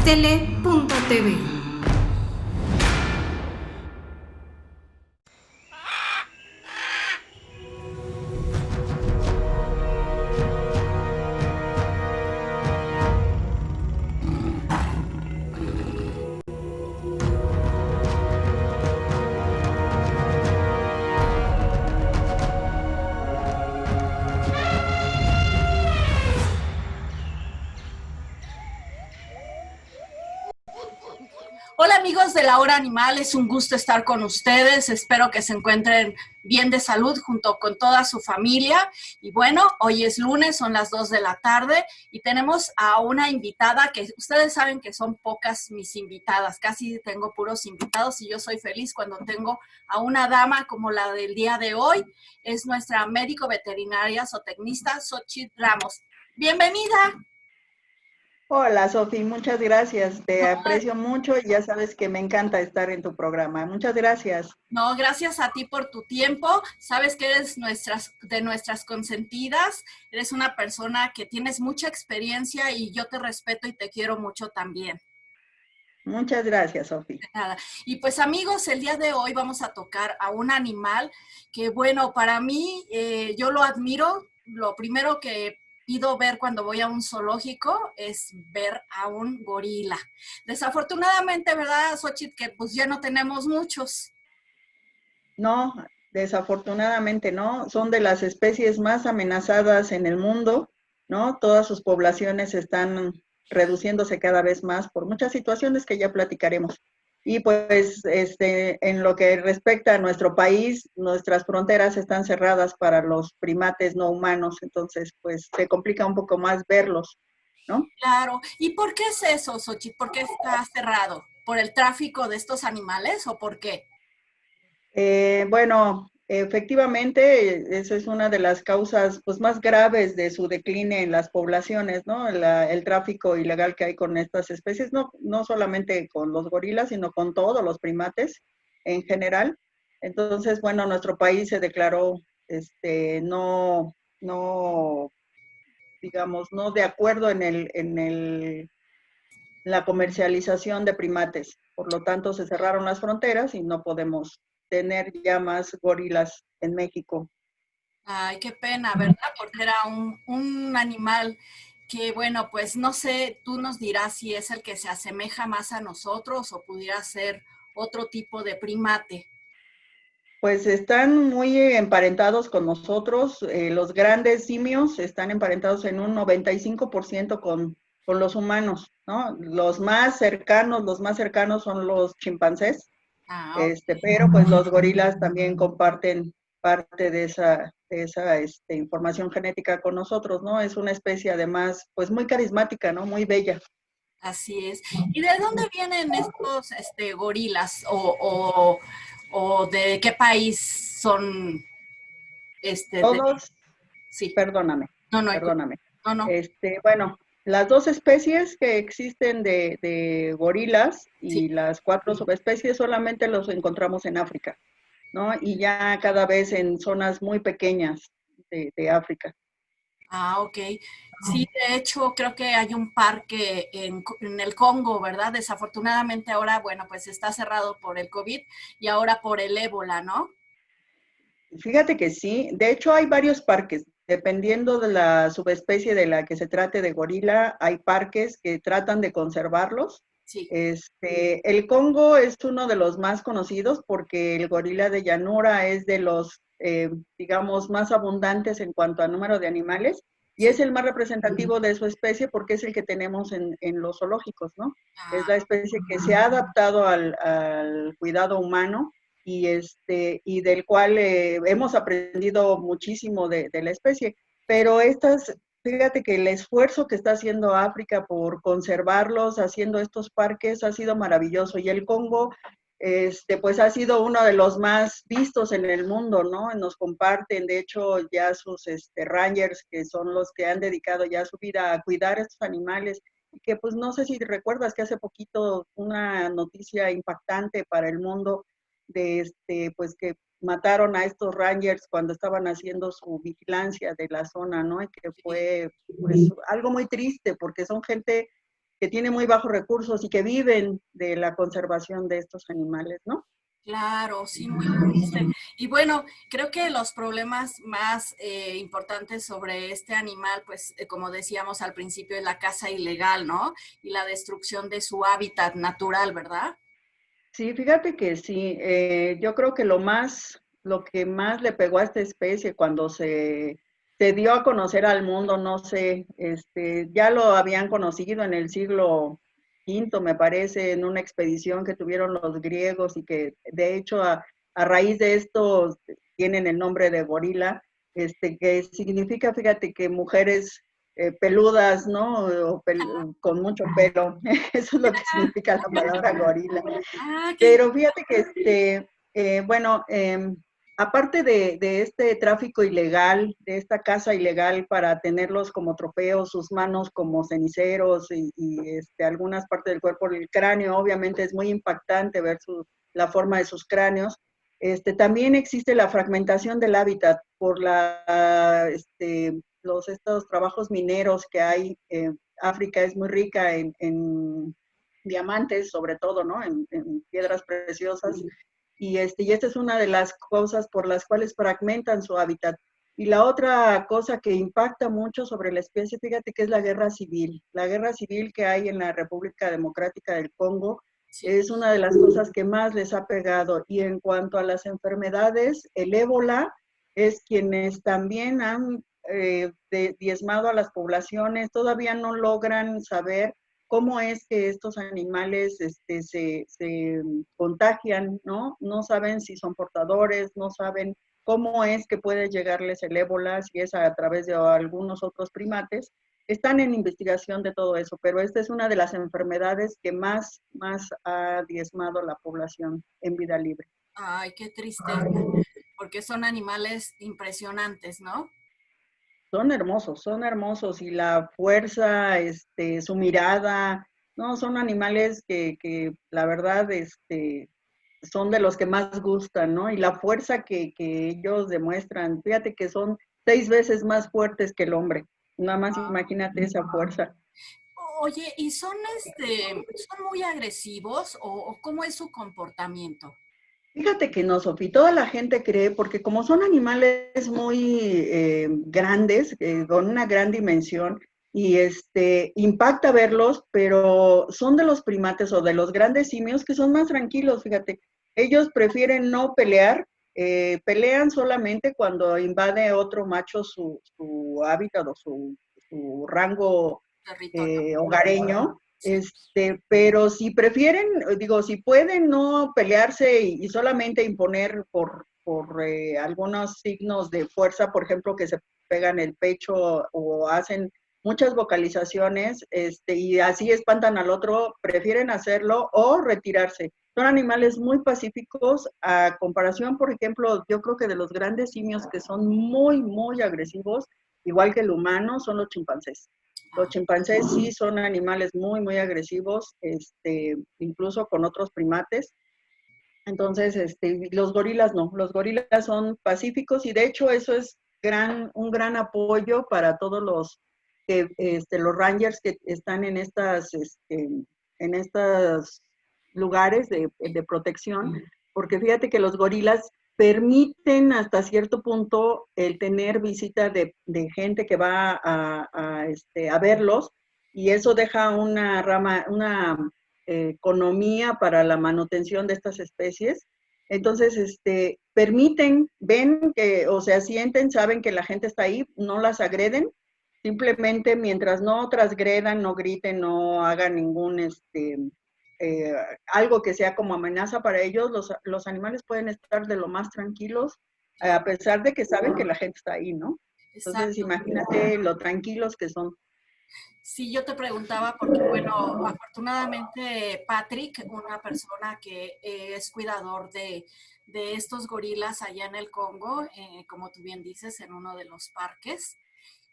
Estele.tv. Hola amigos de La Hora Animal, es un gusto estar con ustedes, espero que se encuentren bien de salud junto con toda su familia. Y bueno, hoy es lunes, son las 2 de la tarde y tenemos a una invitada que ustedes saben que son pocas mis invitadas, casi tengo puros invitados y yo soy feliz cuando tengo a una dama como la del día de hoy. Es nuestra médico veterinaria zootecnista Xochitl Ramos. Bienvenida. Hola, Sofi, muchas gracias. Te aprecio mucho y ya sabes que me encanta estar en tu programa. Muchas gracias. No, gracias a ti por tu tiempo. Sabes que eres de nuestras consentidas. Eres una persona que tienes mucha experiencia y yo te respeto y te quiero mucho también. Muchas gracias, Sofi. Nada. Y pues amigos, el día de hoy vamos a tocar a un animal que bueno, para mí yo lo admiro. Lo primero que pido ver cuando voy a un zoológico es ver a un gorila. Desafortunadamente, ¿verdad, Xochitl? Que pues ya no tenemos muchos. No, desafortunadamente no. Son de las especies más amenazadas en el mundo, ¿no? Todas sus poblaciones están reduciéndose cada vez más por muchas situaciones que ya platicaremos. Y pues en lo que respecta a nuestro país, nuestras fronteras están cerradas para los primates no humanos, entonces pues se complica un poco más verlos, ¿no? Claro. ¿Y por qué es eso, Xochitl? ¿Por qué está cerrado? ¿Por el tráfico de estos animales o por qué? Bueno, efectivamente, esa es una de las causas pues, más graves de su decline en las poblaciones, ¿no? El tráfico ilegal que hay con estas especies, no solamente con los gorilas, sino con todos los primates en general. Entonces, bueno, nuestro país se declaró no, digamos, no de acuerdo la comercialización de primates. Por lo tanto, se cerraron las fronteras y no podemos tener ya más gorilas en México. Ay, qué pena, ¿verdad? Porque era un animal que, bueno, pues no sé, tú nos dirás si es el que se asemeja más a nosotros o pudiera ser otro tipo de primate. Pues están muy emparentados con nosotros. Los grandes simios están emparentados en un 95% con los humanos, ¿no? Los más cercanos son los chimpancés, Ah, ok. pero pues los gorilas también comparten parte de esa información genética con nosotros, ¿no? Es una especie además, pues muy carismática, ¿no? Muy bella. Así es. ¿Y de dónde vienen estos gorilas o de qué país son Todos, sí, perdóname, no, no, perdóname. no, no, Bueno, las dos especies que existen de gorilas sí. y las cuatro subespecies solamente los encontramos en África, ¿no? Y ya cada vez en zonas muy pequeñas de África. Ah, ok. Sí, de hecho, creo que hay un parque en el Congo, ¿verdad? Desafortunadamente ahora, bueno, pues está cerrado por el COVID y ahora por el ébola, ¿no? Fíjate que sí, de hecho hay varios parques, dependiendo de la subespecie de la que se trate de gorila, hay parques que tratan de conservarlos. Sí. El Congo es uno de los más conocidos porque el gorila de llanura es de los, digamos, más abundantes en cuanto a número de animales y Sí. es el más representativo de su especie porque es el que tenemos en los zoológicos, ¿no? Es la Ah, especie que se ha adaptado al cuidado humano y del cual hemos aprendido muchísimo de la especie. Pero fíjate que el esfuerzo que está haciendo África por conservarlos, haciendo estos parques, ha sido maravilloso. Y el Congo, pues ha sido uno de los más vistos en el mundo, ¿no? Nos comparten, de hecho, ya sus rangers, que son los que han dedicado ya su vida a cuidar a estos animales, que pues no sé si recuerdas que hace poquito una noticia impactante para el mundo pues que mataron a estos rangers cuando estaban haciendo su vigilancia de la zona, ¿no? Y que sí. fue pues algo muy triste porque son gente que tiene muy bajos recursos y que viven de la conservación de estos animales, ¿no? Claro, sí, muy triste. Y bueno, creo que los problemas más importantes sobre este animal, pues como decíamos al principio, es la caza ilegal, ¿no? Y la destrucción de su hábitat natural, ¿verdad? Sí, fíjate que sí, yo creo que lo que más le pegó a esta especie cuando se dio a conocer al mundo, no sé, ya lo habían conocido en el siglo V, me parece, en una expedición que tuvieron los griegos y que de hecho a raíz de esto tienen el nombre de gorila, que significa, fíjate, que mujeres peludas, ¿no? Con mucho pelo. Eso es lo que significa la palabra gorila. Ah, qué Pero fíjate que, bueno, aparte de este tráfico ilegal, de esta caza ilegal para tenerlos como trofeos, sus manos como ceniceros y algunas partes del cuerpo, el cráneo, obviamente es muy impactante ver la forma de sus cráneos. También existe la fragmentación del hábitat por estos trabajos mineros que hay. África es muy rica en diamantes, sobre todo, ¿no? En piedras preciosas. Y esta es una de las cosas por las cuales fragmentan su hábitat. Y la otra cosa que impacta mucho sobre la especie, fíjate que es la guerra civil. La guerra civil que hay en la República Democrática del Congo sí. es una de las cosas que más les ha pegado. Y en cuanto a las enfermedades, el ébola es quienes también han diezmado a las poblaciones, todavía no logran saber cómo es que estos animales se contagian, ¿no? No saben si son portadores, no saben cómo es que puede llegarles el ébola, si es a través de algunos otros primates. Están en investigación de todo eso, pero esta es una de las enfermedades que más ha diezmado a la población en vida libre. Ay, qué tristeza, porque son animales impresionantes, ¿no? Son hermosos y la fuerza, su mirada, no, son animales que la verdad, son de los que más gustan, ¿no? Y la fuerza que ellos demuestran, fíjate que son 6 veces más fuertes que el hombre, nada más imagínate esa fuerza. Oye, ¿y son muy agresivos o cómo es su comportamiento? Fíjate que no, Sofi, toda la gente cree, porque como son animales muy grandes, con una gran dimensión, y impacta verlos, pero son de los primates o de los grandes simios que son más tranquilos, fíjate. Ellos prefieren no pelear, pelean solamente cuando invade otro macho su hábitat o su rango Territorio. hogareño, Sí. pero si prefieren, digo, si pueden no pelearse y solamente imponer por algunos signos de fuerza, por ejemplo, que se pegan el pecho o hacen muchas vocalizaciones, y así espantan al otro, prefieren hacerlo o retirarse. Son animales muy pacíficos a comparación, por ejemplo, yo creo que de los grandes simios que son muy agresivos, igual que el humano, son los chimpancés. Los chimpancés sí son animales muy agresivos, incluso con otros primates. Entonces, los gorilas no, los gorilas son pacíficos y de hecho eso es un gran apoyo para todos los rangers que están en estos lugares de protección, porque fíjate que los gorilas permiten hasta cierto punto el tener visita de gente que va a verlos y eso deja una economía para la manutención de estas especies. Entonces, permiten, ven que, o sea, sienten, saben que la gente está ahí, no las agreden, simplemente mientras no transgredan, no griten, no hagan eh, algo que sea como amenaza para ellos, los animales pueden estar de lo más tranquilos, a pesar de que saben que la gente está ahí, ¿no? Entonces, Exacto. imagínate lo tranquilos que son. Sí, yo te preguntaba porque, bueno, afortunadamente Patrick, una persona que es cuidador de estos gorilas allá en el Congo, como tú bien dices, en uno de los parques,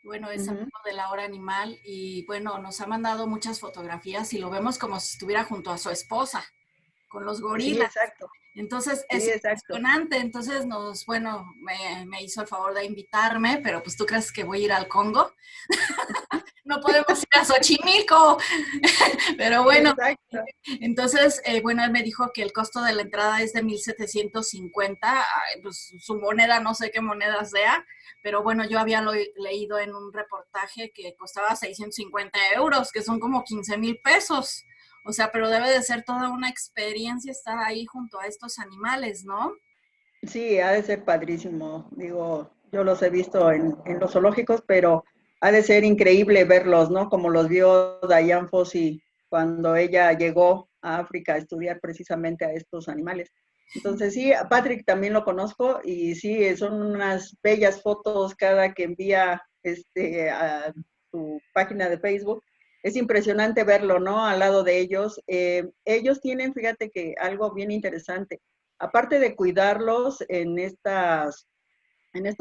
bueno, es amigo Ujú. de la hora animal y, bueno, nos ha mandado muchas fotografías y lo vemos como si estuviera junto a su esposa, con los Sí, gorilas. exacto. Entonces es Sí, exacto. impresionante. Entonces bueno, me hizo el favor de invitarme, pero pues tú crees que voy a ir al Congo. no podemos ir a Xochimilco. Pero bueno, Exacto. entonces, bueno, él me dijo que el costo de la entrada es de 1,750, pues su moneda, no sé qué moneda sea, pero bueno, yo había leído en un reportaje que costaba 650 euros, que son como 15,000 pesos. O sea, pero debe de ser toda una experiencia estar ahí junto a estos animales, ¿no? Sí, ha de ser padrísimo. Digo, yo los he visto en los zoológicos, pero ha de ser increíble verlos, ¿no? Como los vio Diane Fossey cuando ella llegó a África a estudiar precisamente a estos animales. Entonces, sí, a Patrick también lo conozco y sí, son unas bellas fotos cada que envía a su página de Facebook. Es impresionante verlo, ¿no? Al lado de ellos. Ellos tienen, fíjate que algo bien interesante aparte de cuidarlos en estos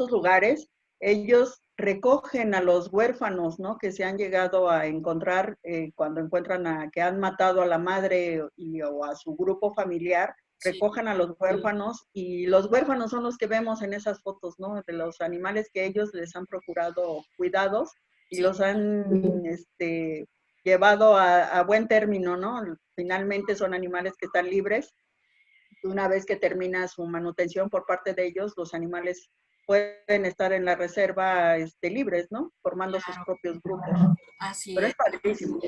lugares, ellos recogen a los huérfanos, ¿no? Que se han llegado a encontrar cuando encuentran a que han matado a la madre o a su grupo familiar, Sí, recojan a los huérfanos y los huérfanos son los que vemos en esas fotos, ¿no? De los animales que ellos les han procurado cuidados y sí. los han llevado a buen término, ¿no? Finalmente son animales que están libres una vez que termina su manutención por parte de ellos, los animales pueden estar en la reserva libres, ¿no? Formando sus Claro, propios grupos. así Pero es. es padrísimo.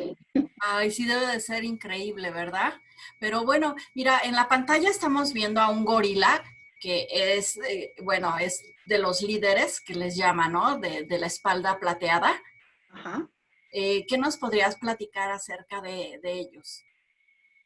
Ay, sí debe de ser increíble, ¿verdad? Pero bueno, mira, en la pantalla estamos viendo a un gorila que es, bueno, es de los líderes que les llaman, ¿no? De la espalda plateada. Ajá. ¿Qué nos podrías platicar acerca de ellos?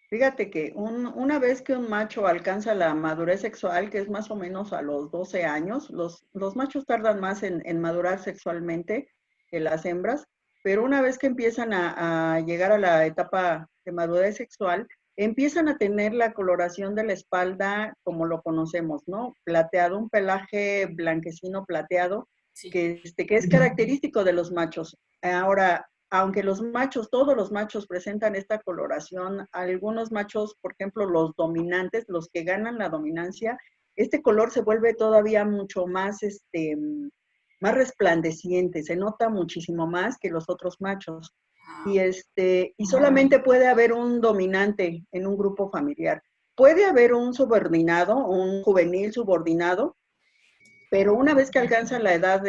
Fíjate que una vez que un macho alcanza la madurez sexual, que es más o menos a los 12 años, los machos tardan más en madurar sexualmente que las hembras, pero una vez que empiezan a llegar a la etapa de madurez sexual, empiezan a tener la coloración de la espalda como lo conocemos, ¿no? Plateado, un pelaje blanquecino plateado, Sí, que es característico de los machos. Ahora, aunque los machos, todos los machos presentan esta coloración, algunos machos, por ejemplo, los dominantes, los que ganan la dominancia, este color se vuelve todavía mucho más, más resplandeciente, se nota muchísimo más que los otros machos. ah, Y solamente puede haber un dominante en un grupo familiar. Puede haber un subordinado, un juvenil subordinado, pero una vez que alcanza la edad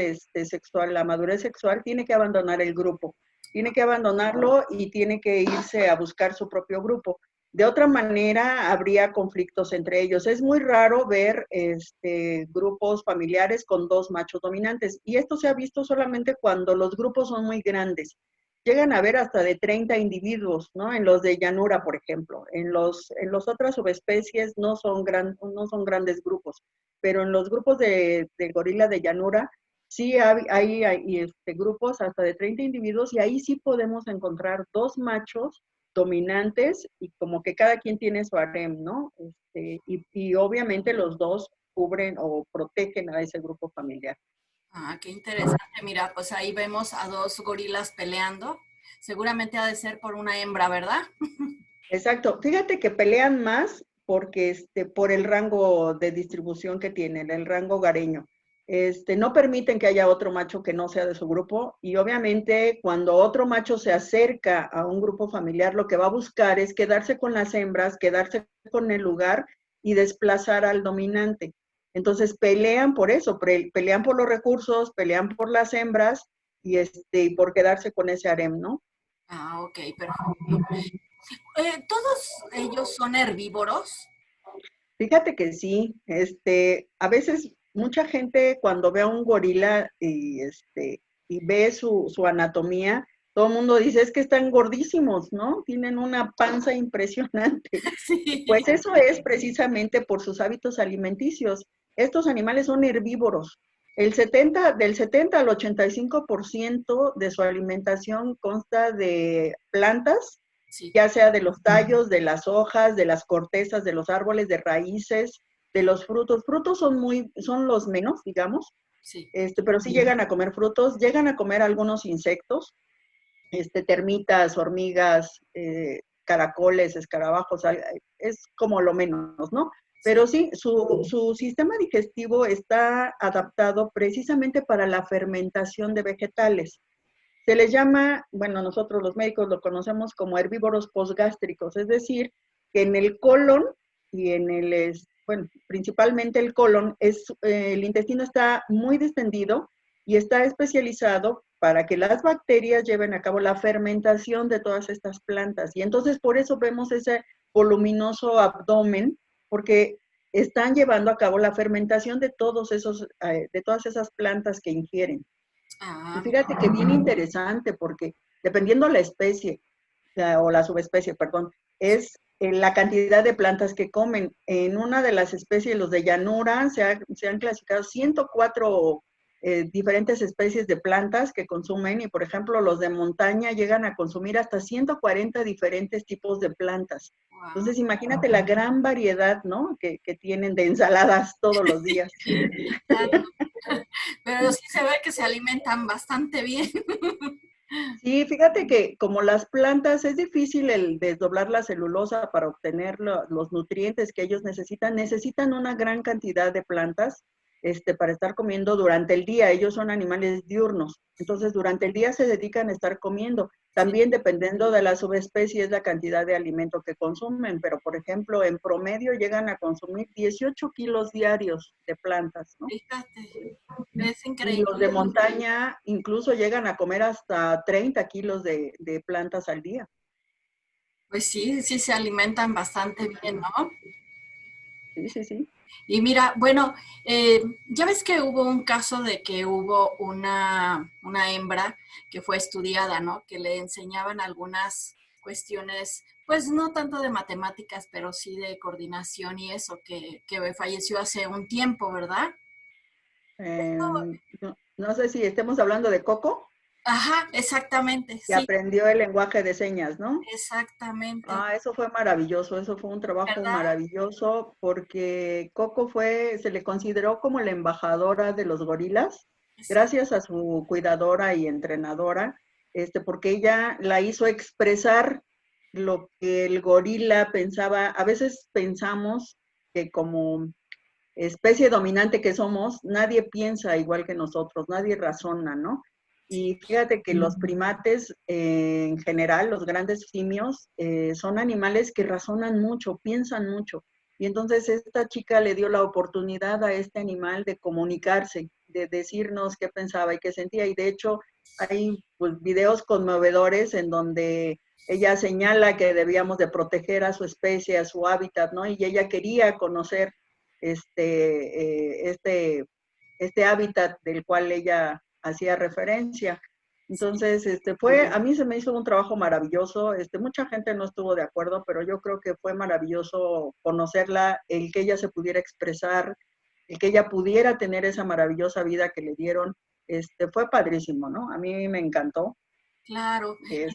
sexual, la madurez sexual, tiene que abandonar el grupo, tiene que abandonarlo y tiene que irse a buscar su propio grupo. De otra manera, habría conflictos entre ellos. Es muy raro ver grupos familiares con dos machos dominantes y esto se ha visto solamente cuando los grupos son muy grandes. Llegan a ver hasta de 30 individuos, ¿no? En los de llanura, por ejemplo. En los otras subespecies no son grandes grupos, pero en los grupos de gorila de llanura sí hay grupos hasta de 30 individuos y ahí sí podemos encontrar dos machos dominantes y como que cada quien tiene su harem, ¿no? Y obviamente los dos cubren o protegen a ese grupo familiar. qué interesante. Mira, pues ahí vemos a dos gorilas peleando. Seguramente ha de ser por una hembra, ¿verdad? Exacto. Fíjate que pelean más porque por el rango de distribución que tienen, el rango hogareño. No permiten que haya otro macho que no sea de su grupo y obviamente cuando otro macho se acerca a un grupo familiar, lo que va a buscar es quedarse con las hembras, quedarse con el lugar y desplazar al dominante. Entonces pelean por eso, pelean por los recursos, pelean por las hembras y por quedarse con ese harem, ¿no? Ah, ok, perfecto. ¿Todos ellos son herbívoros? Fíjate que sí, a veces mucha gente cuando ve a un gorila y ve su anatomía, todo el mundo dice, es que están gordísimos, ¿no? Tienen una panza impresionante. Sí. Pues eso es precisamente por sus hábitos alimenticios. Estos animales son herbívoros. Del 70 al 85% de su alimentación consta de plantas Sí, ya sea de los tallos, de las hojas, de las cortezas de los árboles, de raíces, de los frutos. Frutos son los menos, digamos, sí. pero sí llegan a comer frutos, llegan a comer algunos insectos, termitas, hormigas, caracoles, escarabajos, es como lo menos, ¿no? Sí. Pero sí, su sistema digestivo está adaptado precisamente para la fermentación de vegetales. Se les llama, bueno, nosotros los médicos lo conocemos como herbívoros posgástricos, es decir, que en el colon y en bueno, principalmente el colon, el intestino está muy distendido y está especializado para que las bacterias lleven a cabo la fermentación de todas estas plantas. Y entonces por eso vemos ese voluminoso abdomen, porque están llevando a cabo la fermentación de todas esas plantas que ingieren. Y Ah, fíjate que bien interesante, porque dependiendo la especie, o la subespecie, perdón, es la cantidad de plantas que comen. En una de las especies, los de llanura, se han clasificado 104 diferentes especies de plantas que consumen, y por ejemplo los de montaña llegan a consumir hasta 140 diferentes tipos de plantas. wow. Entonces imagínate la gran variedad, ¿no?, que tienen de ensaladas todos los días. Pero sí se ve que se alimentan bastante bien. Sí, fíjate que como las plantas es difícil el desdoblar la celulosa para obtener los nutrientes que ellos necesitan una gran cantidad de plantas para estar comiendo durante el día. Ellos son animales diurnos, entonces durante el día se dedican a estar comiendo. Sí, También dependiendo de la subespecie es la cantidad de alimento que consumen, pero por ejemplo en promedio llegan a consumir 18 kilos diarios de plantas, ¿no? fíjate, es Y increíble. los de montaña incluso llegan a comer hasta 30 kilos de plantas al día. Pues sí, sí se alimentan bastante bien, ¿no? Sí, sí, sí. Y mira, bueno, ya ves que hubo un caso de que hubo una hembra que fue estudiada, ¿no? Que le enseñaban algunas cuestiones, pues no tanto de matemáticas, pero sí de coordinación y eso, que falleció hace un tiempo, ¿verdad? No sé si estemos hablando de Coco, Ajá, exactamente, que sí, aprendió el lenguaje de señas, ¿no? exactamente, Ah, eso fue maravilloso, eso fue un trabajo ¿verdad? maravilloso porque Coco se le consideró como la embajadora de los gorilas, Exacto. gracias a su cuidadora y entrenadora, porque ella la hizo expresar lo que el gorila pensaba. A veces pensamos que como especie dominante que somos, nadie piensa igual que nosotros, nadie razona, ¿no? Sí, Y fíjate que los primates, en general, los grandes simios, son animales que razonan mucho, piensan mucho. Y entonces esta chica le dio la oportunidad a este animal de comunicarse, de decirnos qué pensaba y qué sentía. Y de hecho hay pues, videos conmovedores en donde ella señala que debíamos de proteger a su especie, a su hábitat, ¿no? Y ella quería conocer este, este hábitat del cual ella hacía referencia. sí, Entonces, a mí se me hizo un trabajo maravilloso. Mucha gente no estuvo de acuerdo, pero yo creo que fue maravilloso conocerla, el que ella se pudiera expresar, el que ella pudiera tener esa maravillosa vida que le dieron. Fue padrísimo, ¿no? A mí me encantó. claro. Es,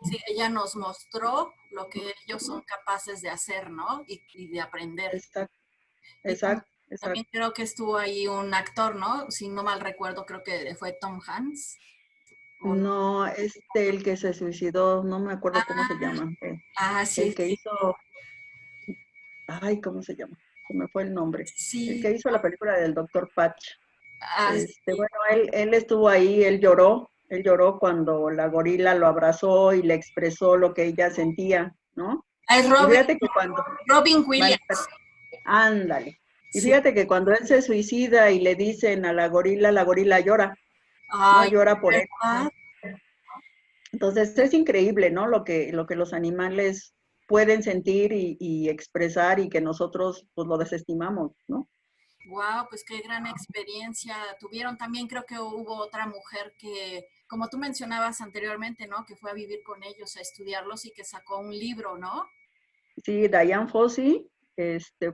Sí, ella nos mostró lo que ellos son capaces de hacer, ¿no? Y de aprender. exacto, Y exacto, también exacto. creo que estuvo ahí un actor, ¿no? Si no mal recuerdo, creo que fue Tom Hanks. ¿O no? No, el que se suicidó, no me acuerdo cómo se llama. Sí, El que sí, hizo, ay, ¿cómo se llama? Se me fue el nombre. El sí, que hizo la película del Doctor Patch. sí. Bueno, él estuvo ahí, él lloró cuando la gorila lo abrazó y le expresó lo que ella sentía, ¿no? Ah, es Y fíjate que Robin vale, Williams. ándale. Y Sí. fíjate que cuando él se suicida y le dicen a la gorila llora, ¿no? Ay, Llora por él. ¿verdad? Entonces es increíble, ¿no? Lo que los animales pueden sentir y expresar y que nosotros pues lo desestimamos, ¿no? Wow, pues qué gran experiencia tuvieron. También creo que hubo otra mujer que, como tú mencionabas anteriormente, ¿no? Que fue a vivir con ellos, a estudiarlos y que sacó un libro, ¿no? Sí, Diane Fossey,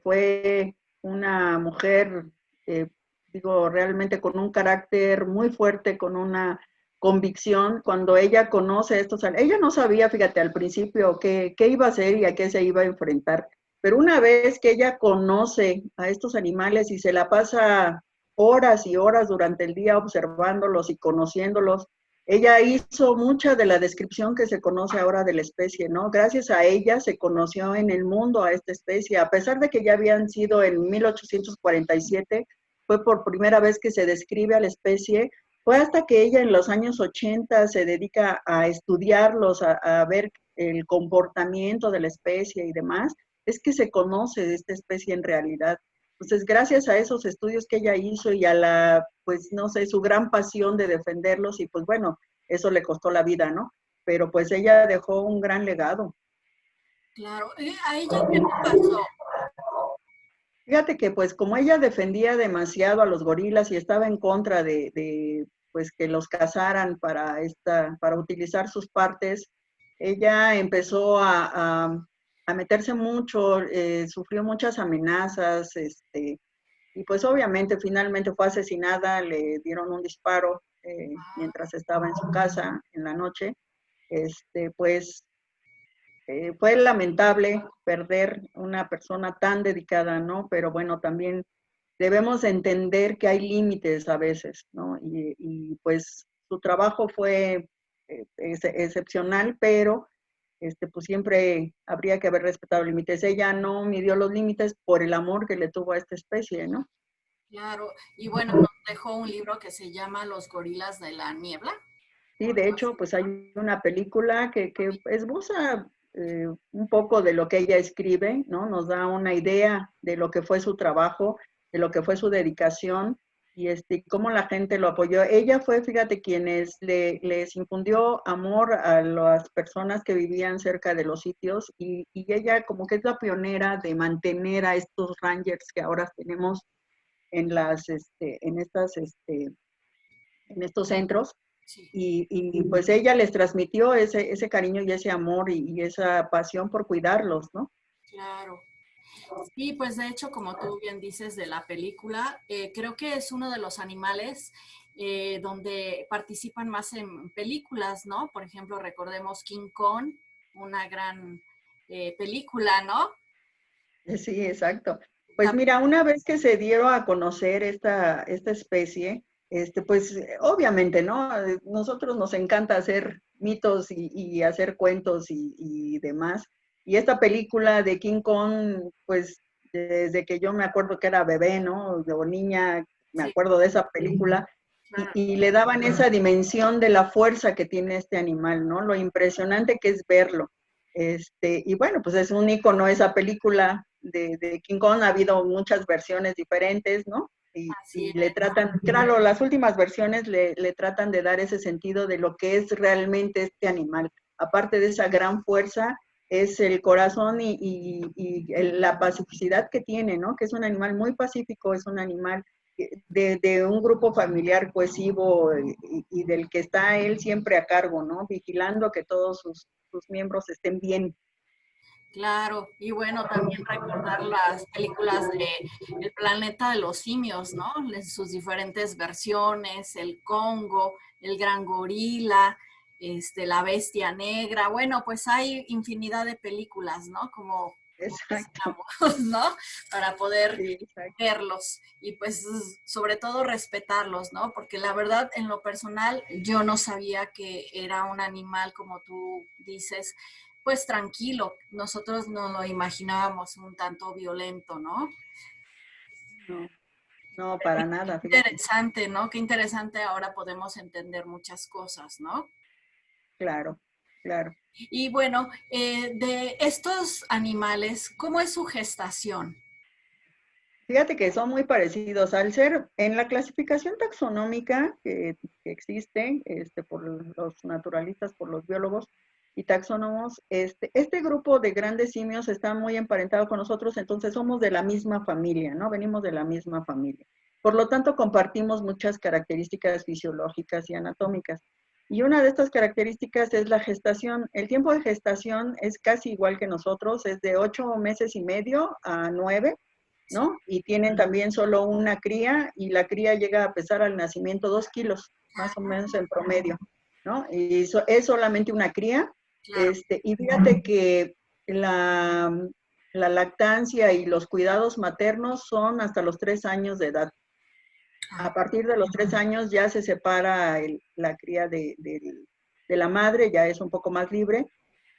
fue una mujer, eh, digo, realmente con un carácter muy fuerte, con una convicción. Cuando ella conoce estos, ella no sabía, fíjate, al principio qué iba a hacer y a qué se iba a enfrentar, pero una vez que ella conoce a estos animales y se la pasa horas y horas durante el día observándolos y conociéndolos, ella hizo mucha de la descripción que se conoce ahora de la especie, ¿no? Gracias a ella se conoció en el mundo a esta especie, a pesar de que ya habían sido en 1847, fue por primera vez que se describe a la especie, Fue hasta que ella en los años 80 se dedica a estudiarlos, a ver el comportamiento de la especie y demás, es que se conoce de esta especie en realidad. Entonces, gracias a esos estudios que ella hizo y a la, pues, no sé, su gran pasión de defenderlos, y pues bueno, eso le costó la vida, ¿no? Pero pues ella dejó un gran legado. Claro. ¿A ella qué le pasó? Fíjate que pues como ella defendía demasiado a los gorilas y estaba en contra pues que los cazaran para utilizar sus partes, ella empezó a meterse mucho, sufrió muchas amenazas, y pues obviamente finalmente fue asesinada, le dieron un disparo mientras estaba en su casa en la noche. Pues fue lamentable perder una persona tan dedicada, ¿no? Pero bueno, también debemos entender que hay límites a veces, ¿no? Y pues su trabajo fue excepcional, pero pues siempre habría que haber respetado límites. Ella no midió los límites por el amor que le tuvo a esta especie, ¿no? Claro. Y bueno, nos dejó un libro que se llama Los gorilas de la niebla. Sí, de hecho, pues hay una película que esboza un poco de lo que ella escribe, ¿no? Nos da una idea de lo que fue su trabajo, de lo que fue su dedicación y cómo la gente lo apoyó. Ella fue, fíjate, quienes les infundió amor a las personas que vivían cerca de los sitios y ella como que es la pionera de mantener a estos rangers que ahora tenemos en en estos centros Sí, pues ella les transmitió ese cariño y ese amor y esa pasión por cuidarlos, ¿no? claro. Sí, pues de hecho, como tú bien dices de la película, creo que es uno de los animales donde participan más en películas, ¿no? Por ejemplo, recordemos King Kong, una gran película, ¿no? Sí, exacto. Pues mira, una vez que se dieron a conocer esta especie, pues obviamente, ¿no? Nosotros nos encanta hacer mitos y hacer cuentos y demás. Y esta película de King Kong, pues desde que yo me acuerdo que era bebé, ¿no? O niña, me Sí, acuerdo de esa película. claro. Y le daban esa dimensión de la fuerza que tiene este animal, ¿no? Lo impresionante que es verlo. Y bueno, pues es un icono esa película de King Kong, ha habido muchas versiones diferentes, ¿no? Así Y le es. tratan, claro, las últimas versiones le tratan de dar ese sentido de lo que es realmente este animal. Aparte de esa gran fuerza, es el corazón la pacificidad que tiene, ¿no? Que es un animal muy pacífico, es un animal de un grupo familiar cohesivo y del que está él siempre a cargo, ¿no? Vigilando que todos sus miembros estén bien. Claro, y bueno, también recordar las películas de El planeta de los simios, ¿no? En sus diferentes versiones, el Congo, el gran gorila, la bestia negra. Bueno, pues hay infinidad de películas, ¿no? Como Exacto. mencionamos, ¿no? Para poder Sí, exacto. verlos y pues sobre todo respetarlos, ¿no? Porque la verdad, en lo personal, yo no sabía que era un animal, como tú dices, pues tranquilo. Nosotros no lo imaginábamos un tanto violento, ¿no? No, no, para nada, fíjate. Interesante, ¿no? Qué interesante ahora podemos entender muchas cosas, ¿no? Claro, claro. Y bueno, de estos animales, ¿cómo es su gestación? Fíjate que son muy parecidos. Al ser en la clasificación taxonómica que existe por los naturalistas, por los biólogos y taxónomos, este grupo de grandes simios está muy emparentado con nosotros, entonces somos de la misma familia, ¿no? Venimos de la misma familia. Por lo tanto, compartimos muchas características fisiológicas y anatómicas. Y una de estas características es la gestación. El tiempo de gestación es casi igual que nosotros, es de 8 meses y medio a 9, Sí, ¿no? Y tienen también solo una cría y la cría llega a pesar al nacimiento 2 kilos, más o menos en promedio, ¿no? Y es solamente una cría. claro. Y fíjate que la, la lactancia y los cuidados maternos son hasta los 3 años de edad. Ah, A partir de los 3 años ya se separa la cría de la madre, ya es un poco más libre.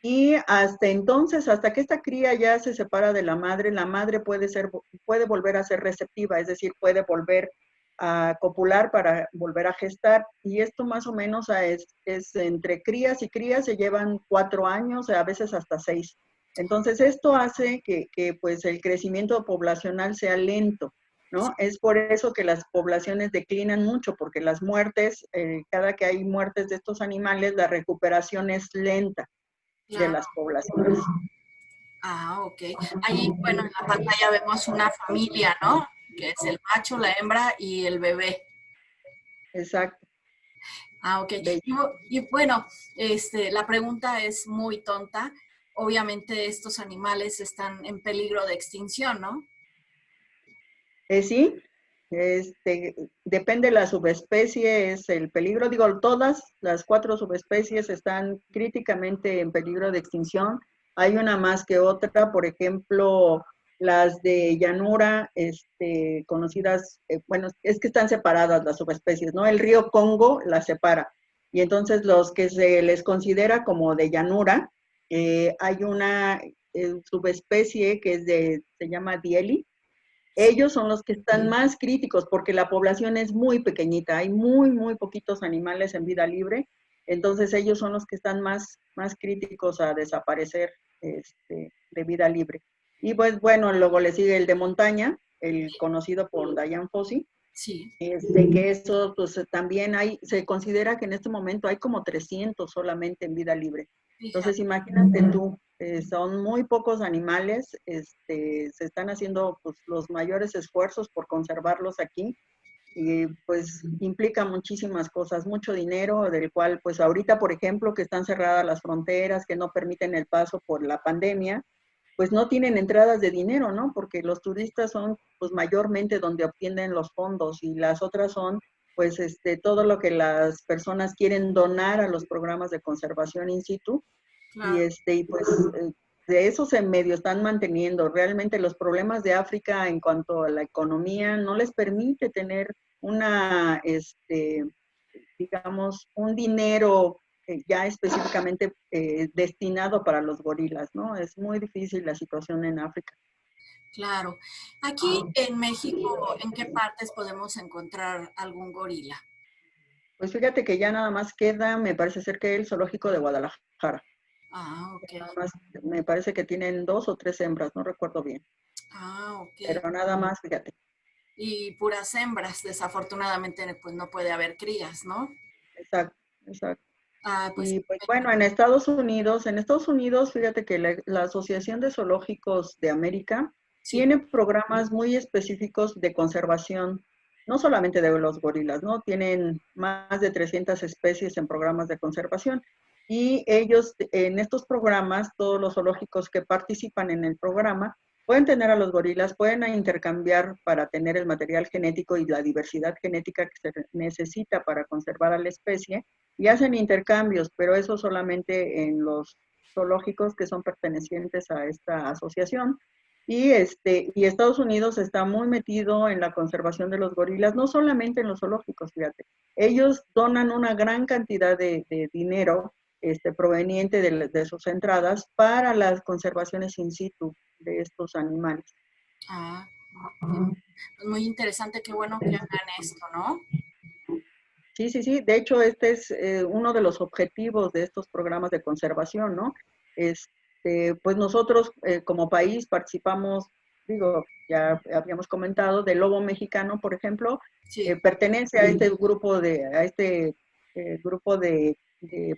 Y hasta entonces, hasta que esta cría ya se separa de la madre puede volver a ser receptiva, es decir, puede volver a copular para volver a gestar. Y esto más o menos es entre crías y crías se llevan 4 años, a veces hasta 6. Entonces esto hace que pues el crecimiento poblacional sea lento, ¿no? Es por eso que las poblaciones declinan mucho, porque las muertes, cada que hay muertes de estos animales, la recuperación es lenta de Claro. las poblaciones. Ah, ok. Ahí, bueno, en la pantalla vemos una familia, ¿no? Que es el macho, la hembra y el bebé. Exacto. Ah, ok. Y bueno, la pregunta es muy tonta. Obviamente estos animales están en peligro de extinción, ¿no? Sí, depende de la subespecie, es el peligro. Digo, todas las 4 subespecies están críticamente en peligro de extinción. Hay una más que otra, por ejemplo, las de llanura, conocidas, bueno, es que están separadas las subespecies, ¿no? El río Congo las separa. Y entonces los que se les considera como de llanura, hay una subespecie que se llama Dieli. Ellos son los que están más críticos porque la población es muy pequeñita, hay muy, muy poquitos animales en vida libre, entonces ellos son los que están más críticos a desaparecer de vida libre. Y pues bueno, luego le sigue el de montaña, el conocido por Dian Fossey, Sí. que eso pues también se considera que en este momento hay como 300 solamente en vida libre. Entonces Fíjate. imagínate tú, son muy pocos animales, se están haciendo pues los mayores esfuerzos por conservarlos aquí y pues implica muchísimas cosas, mucho dinero, del cual pues ahorita por ejemplo que están cerradas las fronteras, que no permiten el paso por la pandemia, pues no tienen entradas de dinero, ¿no? Porque los turistas son pues mayormente donde obtienen los fondos y las otras son pues todo lo que las personas quieren donar a los programas de conservación in situ Claro. y pues de eso se medio están manteniendo. Realmente los problemas de África en cuanto a la economía no les permite tener una, digamos, un dinero ya específicamente destinado para los gorilas, ¿no? Es muy difícil la situación en África. Claro. Aquí en México, ¿en qué partes podemos encontrar algún gorila? Pues fíjate que ya nada más queda, me parece ser que el zoológico de Guadalajara. Ah, ok. Nada más, me parece que tienen 2 o 3 hembras, no recuerdo bien. Ah, ok. Pero nada más, fíjate. Y puras hembras, desafortunadamente, pues no puede haber crías, ¿no? Exacto, exacto. Ah, pues Y pues bueno, en Estados Unidos, fíjate que la Asociación de Zoológicos de América sí. tiene programas muy específicos de conservación, no solamente de los gorilas, ¿no? Tienen más de 300 especies en programas de conservación. Y ellos, en estos programas, todos los zoológicos que participan en el programa, pueden tener a los gorilas, pueden intercambiar para tener el material genético y la diversidad genética que se necesita para conservar a la especie y hacen intercambios, pero eso solamente en los zoológicos que son pertenecientes a esta asociación. Y Estados Unidos está muy metido en la conservación de los gorilas, no solamente en los zoológicos, fíjate. Ellos donan una gran cantidad de dinero proveniente de sus entradas para las conservaciones in situ de estos animales. Ah, pues muy interesante, qué bueno que hagan esto, ¿no? Sí, sí, sí. De hecho, este es uno de los objetivos de estos programas de conservación, ¿no? Pues nosotros como país participamos, digo, ya habíamos comentado, del lobo mexicano, por ejemplo, Sí, pertenece a este grupo de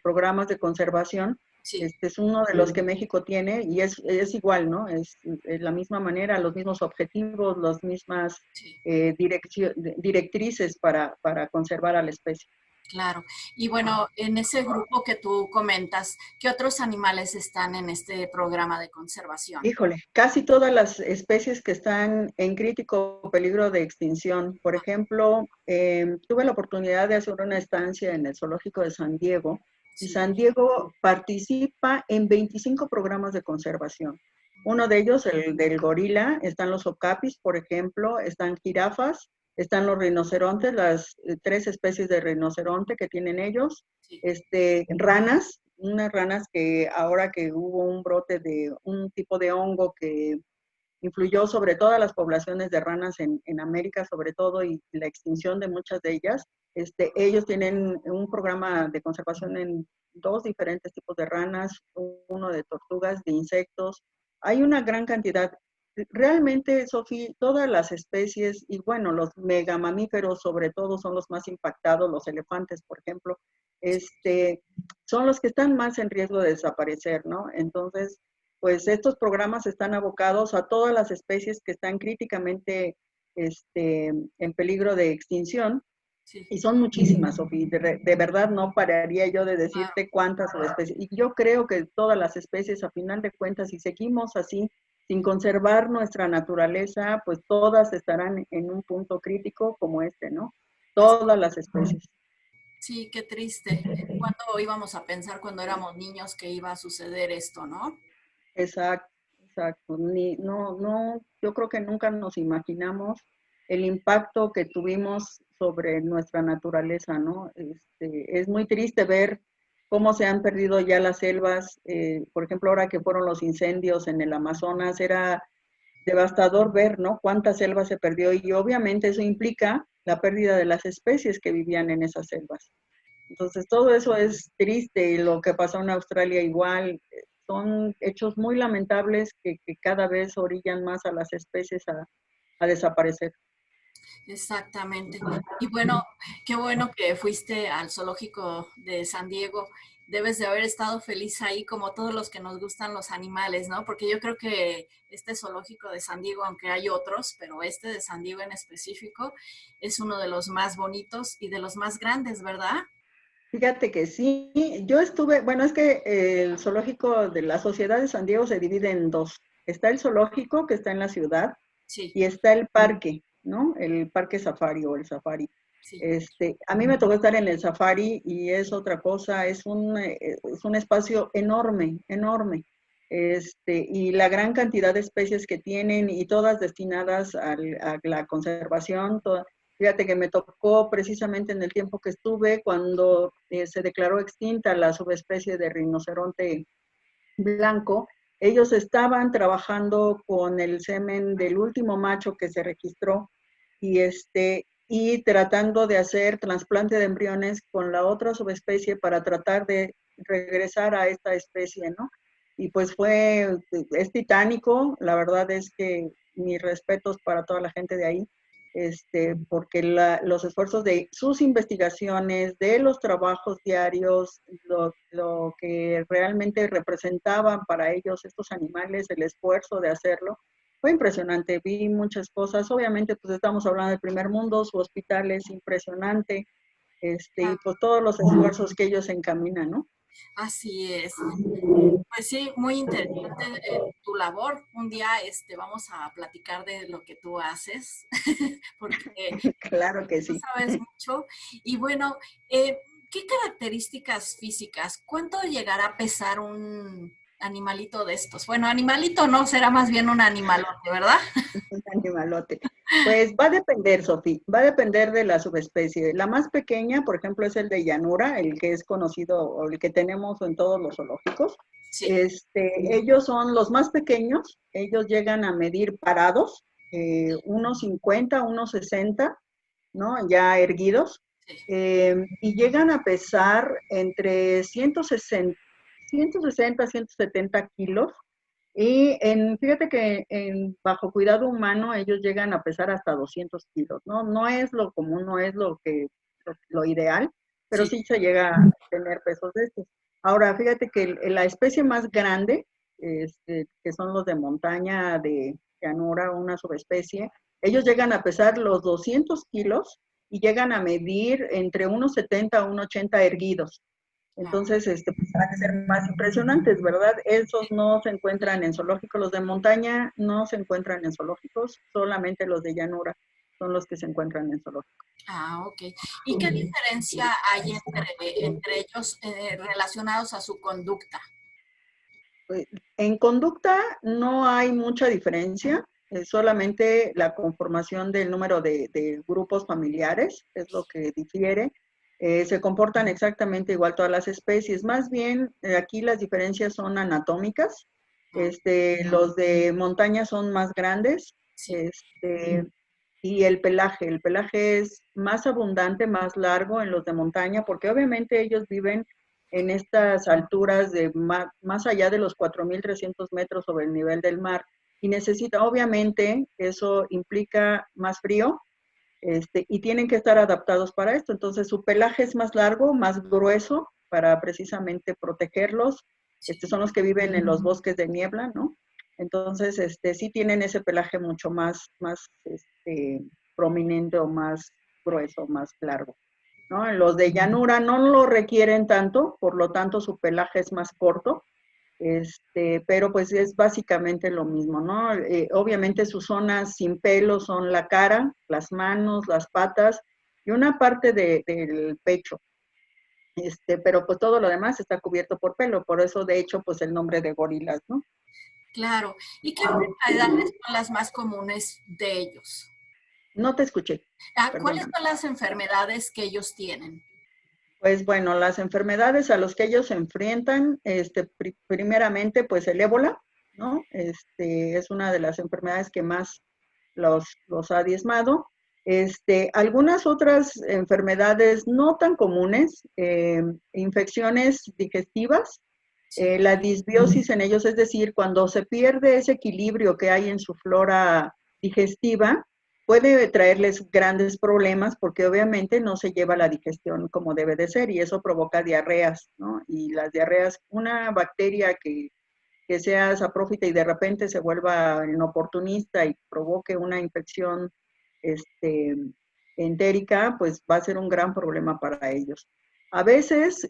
programas de conservación. sí, Este es uno de los que México tiene y es igual, ¿no? Es la misma manera, los mismos objetivos, las mismas sí, directrices para conservar a la especie. claro. Y bueno, en ese grupo que tú comentas, ¿qué otros animales están en este programa de conservación? Híjole, casi todas las especies que están en crítico peligro de extinción. Por ejemplo, tuve la oportunidad de hacer una estancia en el Zoológico de San Diego y Sí, San Diego participa en 25 programas de conservación. Uno de ellos, el del gorila, están los okapis, por ejemplo, están jirafas, están los rinocerontes, las 3 especies de rinoceronte que tienen ellos, sí, ranas, unas ranas que ahora que hubo un brote de un tipo de hongo que influyó sobre todas las poblaciones de ranas en América, sobre todo, y la extinción de muchas de ellas. Ellos tienen un programa de conservación en dos diferentes tipos de ranas, uno de tortugas, de insectos. Hay una gran cantidad. Realmente, Sofi, todas las especies, y bueno, los megamamíferos sobre todo son los más impactados, los elefantes, por ejemplo, son los que están más en riesgo de desaparecer, ¿no? Entonces, pues estos programas están abocados a todas las especies que están críticamente en peligro de extinción. Sí, Y son muchísimas, Sofía. De verdad no pararía yo de claro. decirte cuántas especies. Y yo creo que todas las especies, a final de cuentas, si seguimos así, sin conservar nuestra naturaleza, pues todas estarán en un punto crítico como ¿no? Todas las especies. Sí, qué triste. ¿Cuándo íbamos a pensar cuando éramos niños que iba a suceder esto, no? Exacto, exacto. No, yo creo que nunca nos imaginamos el impacto que tuvimos sobre nuestra naturaleza, ¿no? Es muy triste ver cómo se han perdido ya las selvas. Por ejemplo, ahora que fueron los incendios en el Amazonas, era devastador ver, ¿no? Cuánta selva se perdió y obviamente eso implica la pérdida de las especies que vivían en esas selvas. Entonces, todo eso es triste y lo que pasó en Australia igual, son hechos muy lamentables que cada vez orillan más a las especies a desaparecer. Exactamente. Y bueno, qué bueno que fuiste al zoológico de San Diego. Debes de haber estado feliz ahí como todos los que nos gustan los animales, ¿no? Porque yo creo que este zoológico de San Diego, aunque hay otros, pero este de San Diego en específico, es uno de los más bonitos y de los más grandes, ¿verdad? Fíjate que sí, yo estuve, bueno, es que el zoológico de la Sociedad de San Diego se divide en dos. Está el zoológico que está en la ciudad Sí, y está el parque, ¿no? El parque safari o el safari. sí. A mí me tocó estar en el safari y es otra cosa, es un espacio enorme, enorme. Y la gran cantidad de especies que tienen y todas destinadas a la conservación. Fíjate que me tocó precisamente en el tiempo que estuve cuando se declaró extinta la subespecie de rinoceronte blanco. Ellos estaban trabajando con el semen del último macho que se registró y y tratando de hacer trasplante de embriones con la otra subespecie para tratar de regresar a esta especie, ¿no? Y pues es titánico, la verdad es que mis respetos para toda la gente de ahí, porque los esfuerzos de sus investigaciones, de los trabajos diarios, lo que realmente representaban para ellos estos animales, el esfuerzo de hacerlo, fue impresionante. Vi muchas cosas. Obviamente, pues estamos hablando del primer mundo, su hospital es impresionante, y pues todos los esfuerzos que ellos encaminan, ¿no? Así es. Pues sí, muy interesante tu labor. Un día vamos a platicar de lo que tú haces, porque Claro que tú sí. sabes mucho. Y bueno, ¿qué características físicas? ¿Cuánto llegará a pesar un animalito de estos? Bueno, animalito no, será más bien un animalote, ¿verdad? Un animalote. Pues va a depender, Sofía, va a depender de la subespecie. La más pequeña, por ejemplo, es el de llanura, el que es conocido o el que tenemos en todos los zoológicos. Sí. Ellos son los más pequeños, ellos llegan a medir parados, unos 50, unos 60, ¿no? Ya erguidos, Sí. y llegan a pesar entre 160, 170 kilos y fíjate que bajo cuidado humano ellos llegan a pesar hasta 200 kilos, ¿no? No es lo común, no es lo ideal, pero Sí. sí se llega a tener pesos de estos. Ahora, fíjate que la especie más grande, que son los de montaña de llanura, una subespecie, ellos llegan a pesar los 200 kilos y llegan a medir entre unos 70 a unos 80 erguidos. Entonces, pues van a ser más impresionantes, ¿verdad? Esos no se encuentran en zoológicos, los de montaña no se encuentran en zoológicos, solamente los de llanura son los que se encuentran en zoológicos. Ah, ok. ¿Y qué diferencia hay entre ellos relacionados a su conducta? Pues, en conducta no hay mucha diferencia, es solamente la conformación del número de grupos familiares, es lo que difiere. Se comportan exactamente igual todas las especies, más bien aquí las diferencias son anatómicas. Los de montaña son más grandes, Sí. y el pelaje es más abundante, más largo en los de montaña, porque obviamente ellos viven en estas alturas de más allá de los 4.300 metros sobre el nivel del mar, y necesita, obviamente, eso implica más frío, y tienen que estar adaptados para esto. Entonces, su pelaje es más largo, más grueso, para precisamente protegerlos. Son los que viven en los bosques de niebla, ¿no? Entonces, sí tienen ese pelaje mucho más prominente o más grueso, más largo, ¿no? Los de llanura no lo requieren tanto, por lo tanto su pelaje es más corto, pero pues es básicamente lo mismo, ¿no? Obviamente sus zonas sin pelo son la cara, las manos, las patas y una parte del pecho. Pero pues todo lo demás está cubierto por pelo, por eso de hecho pues el nombre de gorilas, ¿no? Claro. ¿Y qué enfermedades son las más comunes de ellos? No te escuché, ¿Cuáles perdóname. son las enfermedades que ellos tienen? Pues bueno, las enfermedades a las que ellos se enfrentan, primeramente pues el ébola, ¿no? Es una de las enfermedades que más los ha diezmado. Algunas otras enfermedades no tan comunes, infecciones digestivas, Sí. la disbiosis en ellos, es decir, cuando se pierde ese equilibrio que hay en su flora digestiva, puede traerles grandes problemas porque obviamente no se lleva la digestión como debe de ser y eso provoca diarreas, ¿no? Y las diarreas, una bacteria que sea saprófita y de repente se vuelva inoportunista y provoque una infección entérica, pues va a ser un gran problema para ellos. A veces,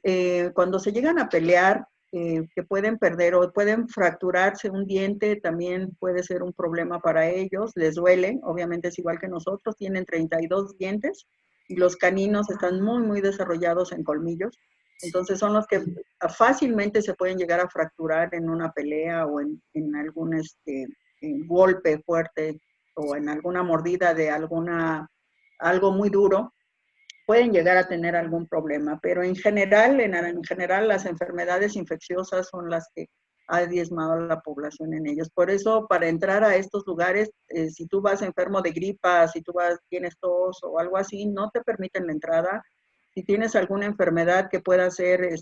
cuando se llegan a pelear, que pueden perder o pueden fracturarse un diente, también puede ser un problema para ellos, les duele, obviamente es igual que nosotros, tienen 32 dientes y los caninos están muy, muy desarrollados en colmillos, entonces son los que fácilmente se pueden llegar a fracturar en una pelea o en algún en golpe fuerte o en alguna mordida de algo muy duro, pueden llegar a tener algún problema, pero en general las enfermedades infecciosas son las que ha diezmado a la población en ellos. Por eso, para entrar a estos lugares, si tú vas enfermo de gripa, si tú tienes tos o algo así, no te permiten la entrada. Si tienes alguna enfermedad que pueda ser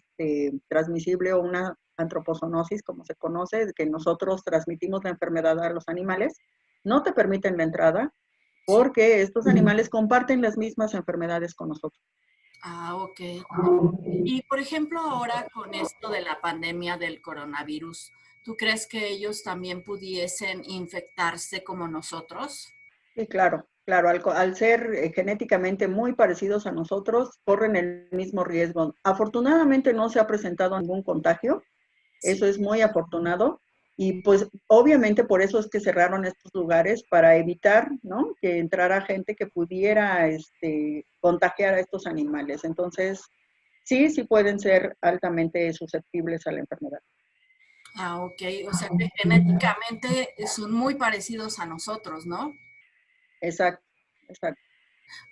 transmisible o una antropozoonosis, como se conoce, que nosotros transmitimos la enfermedad a los animales, no te permiten la entrada Sí. porque estos animales comparten las mismas enfermedades con nosotros. Ah, ok. Y por ejemplo, ahora con esto de la pandemia del coronavirus, ¿tú crees que ellos también pudiesen infectarse como nosotros? Sí, claro, claro, al ser genéticamente muy parecidos a nosotros, corren el mismo riesgo. Afortunadamente no se ha presentado ningún contagio, Sí. eso es muy afortunado, y pues obviamente por eso es que cerraron estos lugares para evitar, ¿no? Que entrara gente que pudiera contagiar a estos animales. Entonces, sí, sí pueden ser altamente susceptibles a la enfermedad. Ah, ok. O sea que genéticamente son muy parecidos a nosotros, ¿no? Exacto, exacto.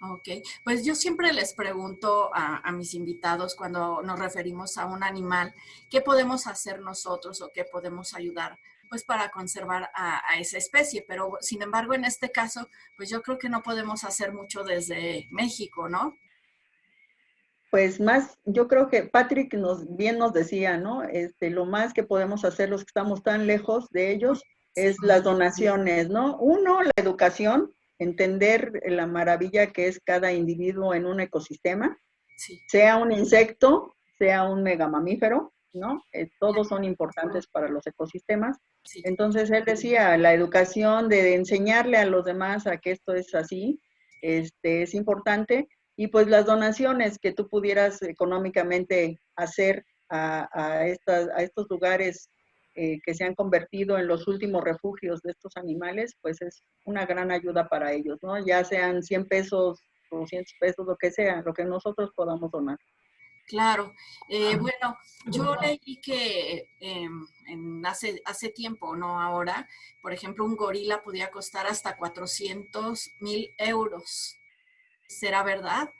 Ok, pues yo siempre les pregunto a mis invitados cuando nos referimos a un animal, ¿qué podemos hacer nosotros o qué podemos ayudar? Pues para conservar a esa especie, pero sin embargo en este caso, pues yo creo que no podemos hacer mucho desde México, ¿no? Pues más, yo creo que Patrick bien nos decía, ¿no? Lo más que podemos hacer los que estamos tan lejos de ellos Sí, es las donaciones, ¿no? Uno, la educación, entender la maravilla que es cada individuo en un ecosistema, sí, sea un insecto, sea un megamamífero, ¿no? Todos son importantes para los ecosistemas. sí. Entonces él decía, la educación de enseñarle a los demás a que esto es así, es importante. Y pues las donaciones que tú pudieras económicamente hacer a estos lugares que se han convertido en los últimos refugios de estos animales, pues es una gran ayuda para ellos, ¿no? Ya sean 100 pesos, 200 pesos, lo que sea, lo que nosotros podamos donar. Claro. Bueno, yo leí que hace tiempo, no ahora, por ejemplo, un gorila podía costar hasta 400,000 euros. ¿Será verdad?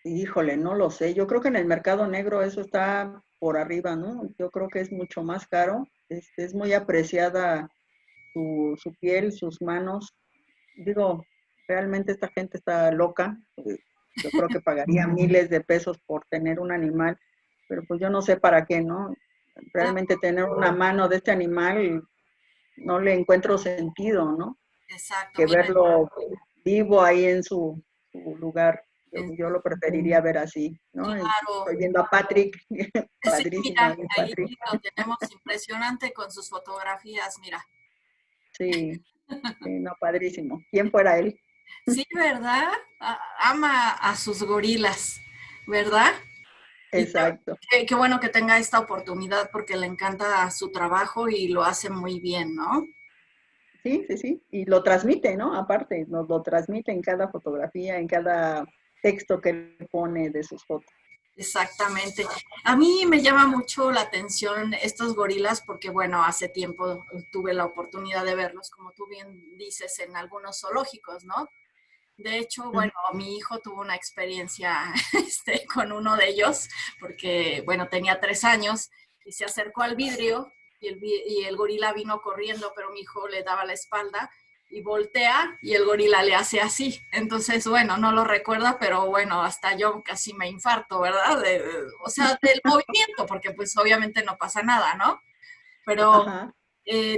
Híjole, no lo sé. Yo creo que en el mercado negro eso está por arriba, ¿no? Yo creo que es mucho más caro. es muy apreciada su piel, sus manos. Digo, realmente esta gente está loca. Yo creo que pagaría miles de pesos por tener un animal, pero pues yo no sé para qué, ¿no? Realmente tener una mano de este animal no le encuentro sentido, ¿no? Exacto, Que mira, verlo vivo ahí en su lugar. Yo lo preferiría en- ver así, ¿no? claro. Estoy viendo a Patrick, Sí, padrísimo mira, ahí, ahí Patrick. lo tenemos impresionante con sus fotografías, mira. Sí, sí, no, padrísimo. ¿Quién fuera él? Sí, ¿verdad? Ama a sus gorilas, ¿verdad? Y Exacto. qué bueno que tenga esta oportunidad porque le encanta su trabajo y lo hace muy bien, ¿no? Sí, sí, sí. Y lo transmite, ¿no? Aparte, nos lo transmite en cada fotografía, en cada texto que él pone de sus fotos. Exactamente. A mí me llama mucho la atención estos gorilas porque, bueno, hace tiempo tuve la oportunidad de verlos, como tú bien dices, en algunos zoológicos, ¿no? De hecho, Ujú. bueno, mi hijo tuvo una experiencia con uno de ellos porque, bueno, tenía 3 años y se acercó al vidrio y el gorila vino corriendo, pero mi hijo le daba la espalda y voltea y el gorila le hace así. Entonces, bueno, no lo recuerda, pero bueno, hasta yo casi me infarto, ¿verdad? O sea, del movimiento, porque pues obviamente no pasa nada, ¿no? Pero Ajá.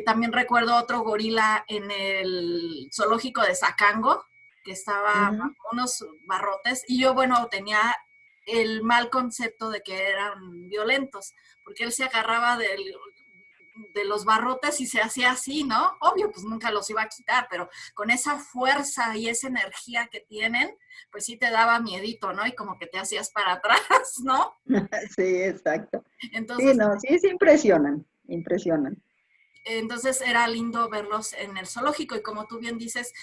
también recuerdo otro gorila en el zoológico de Zacango, que estaba Ujú. bajo unos barrotes, y yo, bueno, tenía el mal concepto de que eran violentos, porque él se agarraba de los barrotes y se hacía así, ¿no? Obvio, pues nunca los iba a quitar, pero con esa fuerza y esa energía que tienen, pues sí te daba miedito, ¿no? Y como que te hacías para atrás, ¿no? Sí, exacto. Sí, Entonces, no, sí, se impresionan, impresionan. entonces era lindo verlos en el zoológico y como tú bien dices,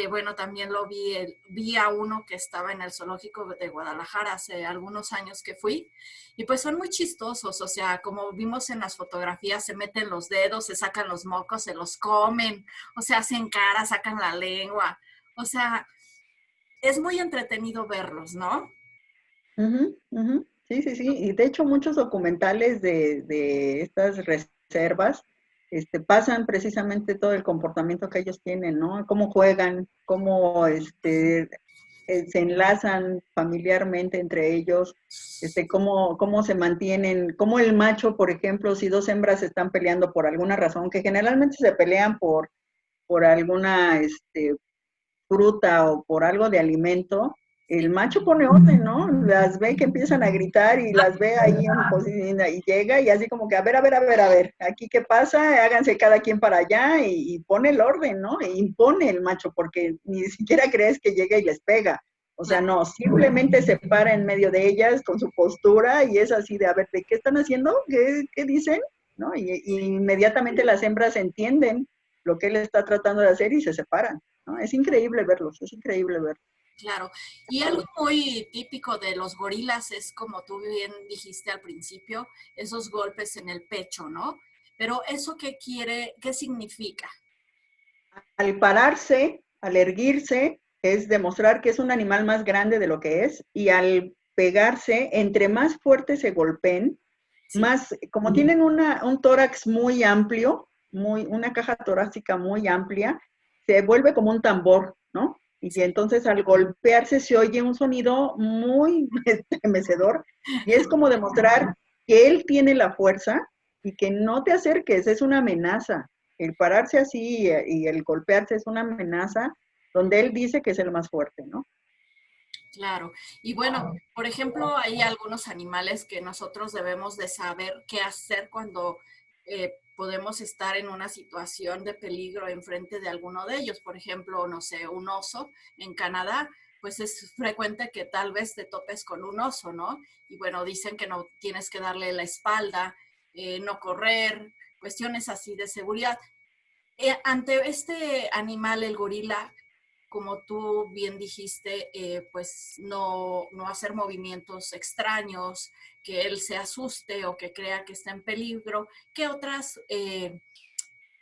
bueno, también lo vi, vi a uno que estaba en el zoológico de Guadalajara hace algunos años que fui y pues son muy chistosos, o sea, como vimos en las fotografías, se meten los dedos, se sacan los mocos, se los comen, o sea, hacen cara, sacan la lengua, o sea, es muy entretenido verlos, ¿no? Ujú, ujú. Sí, sí, sí. Y de hecho muchos documentales de estas reservas pasan precisamente todo el comportamiento que ellos tienen, ¿no? Cómo juegan, cómo se enlazan familiarmente entre ellos, cómo se mantienen, cómo el macho, por ejemplo, si dos hembras están peleando por alguna razón, que generalmente se pelean por alguna fruta o por algo de alimento, el macho pone orden, ¿no? Las ve que empiezan a gritar y las ve ahí en cocina y llega y así como que, a ver, aquí qué pasa, háganse cada quien para allá y pone el orden, ¿no? E impone el macho porque ni siquiera crees que llega y les pega. O sea, no, simplemente se para en medio de ellas con su postura y es así de, a ver, ¿de qué están haciendo? ¿Qué dicen? ¿No? Y inmediatamente las hembras entienden lo que él está tratando de hacer y se separan. ¿No? Es increíble verlos, es increíble verlos. Claro, y algo muy típico de los gorilas es, como tú bien dijiste al principio, esos golpes en el pecho, ¿no? Pero eso qué quiere, qué significa. Al pararse, al erguirse, es demostrar que es un animal más grande de lo que es, y al pegarse, entre más fuerte se golpeen, Sí, más, como tienen un tórax muy amplio, una caja torácica muy amplia, se vuelve como un tambor, ¿no? Y sí, entonces al golpearse se oye un sonido muy estremecedor y es como demostrar que él tiene la fuerza y que no te acerques, es una amenaza. El pararse así y el golpearse es una amenaza donde él dice que es el más fuerte, ¿no? claro. Y bueno, por ejemplo, hay algunos animales que nosotros debemos de saber qué hacer cuando podemos estar en una situación de peligro enfrente de alguno de ellos. Por ejemplo, no sé, un oso en Canadá, pues es frecuente que tal vez te topes con un oso, ¿no? Y bueno, dicen que no tienes que darle la espalda, no correr, cuestiones así de seguridad. Ante este animal, el gorila, como tú bien dijiste, pues no hacer movimientos extraños, que él se asuste o que crea que está en peligro. ¿Qué otras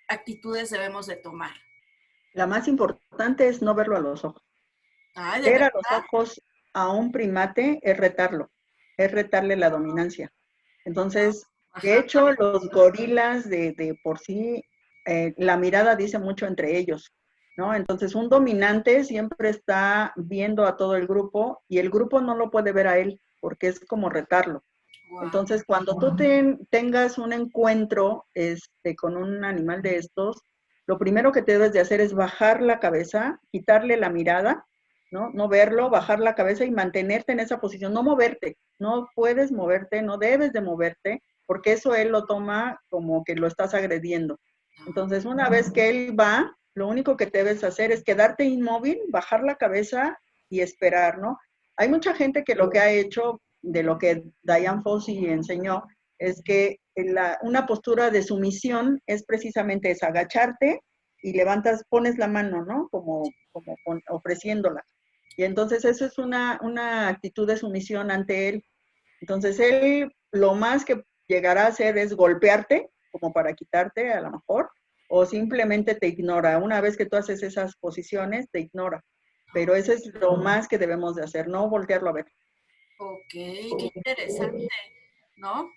actitudes debemos de tomar? La más importante es no verlo a los ojos. Ay, de Ver verdad, a los ojos a un primate es retarlo, es retarle la dominancia. Entonces, De hecho, los gorilas de por sí, la mirada dice mucho entre ellos, ¿no? Entonces, un dominante siempre está viendo a todo el grupo y el grupo no lo puede ver a él porque es como retarlo. Wow. Entonces, cuando tú tengas un encuentro con un animal de estos, lo primero que te debes de hacer es bajar la cabeza, quitarle la mirada, ¿no? No verlo, bajar la cabeza y mantenerte en esa posición, no moverte, no puedes moverte, no debes de moverte, porque eso él lo toma como que lo estás agrediendo. Entonces, una vez que él va, lo único que debes hacer es quedarte inmóvil, bajar la cabeza y esperar, ¿no? Hay mucha gente que lo que ha hecho, de lo que Dian Fossey enseñó, es que una postura de sumisión es precisamente es agacharte y levantas, pones la mano, ¿no? Como ofreciéndola. Y entonces eso es una actitud de sumisión ante él. Entonces él lo más que llegará a hacer es golpearte, como para quitarte a lo mejor, o simplemente te ignora. Una vez que tú haces esas posiciones, te ignora. Pero eso es lo más que debemos de hacer, no voltearlo a ver. Ok, qué interesante, ¿no?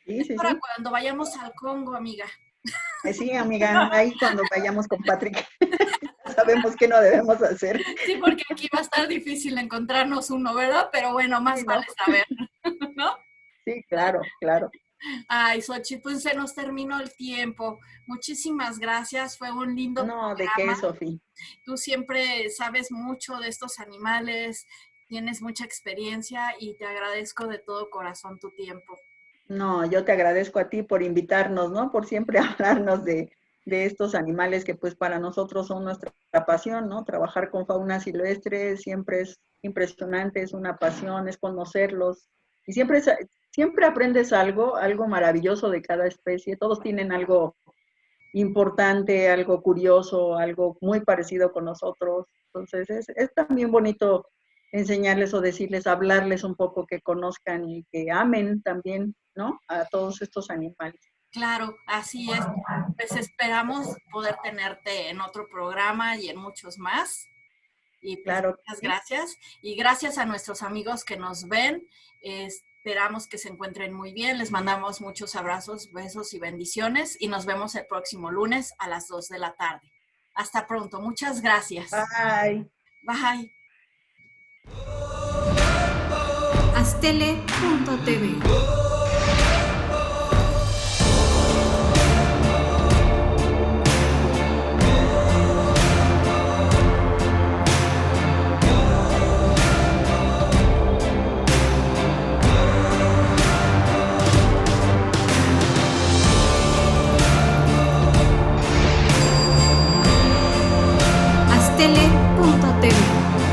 Sí, Es sí, para sí. cuando vayamos al Congo, amiga. Sí, amiga, ahí cuando vayamos con Patrick, sabemos qué no debemos hacer. Sí, porque aquí va a estar difícil encontrarnos uno, ¿verdad? Pero bueno, más Sí, vale ¿no? saber, ¿no? Sí, claro, claro. Ay, Xochitl, pues se nos terminó el tiempo. Muchísimas gracias, fue un lindo No, ¿de qué, programa. Sofi? Tú siempre sabes mucho de estos animales, tienes mucha experiencia y te agradezco de todo corazón tu tiempo. No, yo te agradezco a ti por invitarnos, ¿no? Por siempre hablarnos de estos animales que pues para nosotros son nuestra pasión, ¿no? Trabajar con fauna silvestre siempre es impresionante, es una pasión, es conocerlos. Y siempre aprendes algo, algo maravilloso de cada especie. Todos tienen algo importante, algo curioso, algo muy parecido con nosotros. Entonces es también bonito enseñarles o decirles, hablarles un poco, que conozcan y que amen también, ¿no? A todos estos animales. Claro, así es. Pues esperamos poder tenerte en otro programa y en muchos más. Y pues Claro que muchas sí. gracias. Y gracias a nuestros amigos que nos ven. Esperamos que se encuentren muy bien. Les mandamos muchos abrazos, besos y bendiciones. Y nos vemos el próximo lunes a las 2 de la tarde. Hasta pronto. Muchas gracias. Bye. Bye. Astele.tv Astele.tv